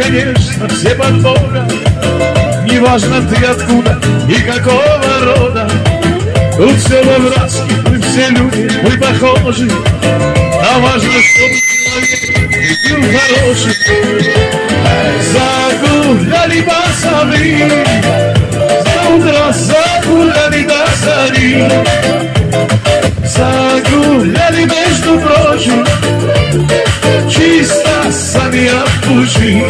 конечно, все под Бога. Неважно ты откуда и какого рода. Тут все по-братски, мы все люди, мы похожи. А важно, чтобы человек был хороший. Загуляли басами, за утро загуляли до зари. Загуляли, между прочим, чисто сами от души.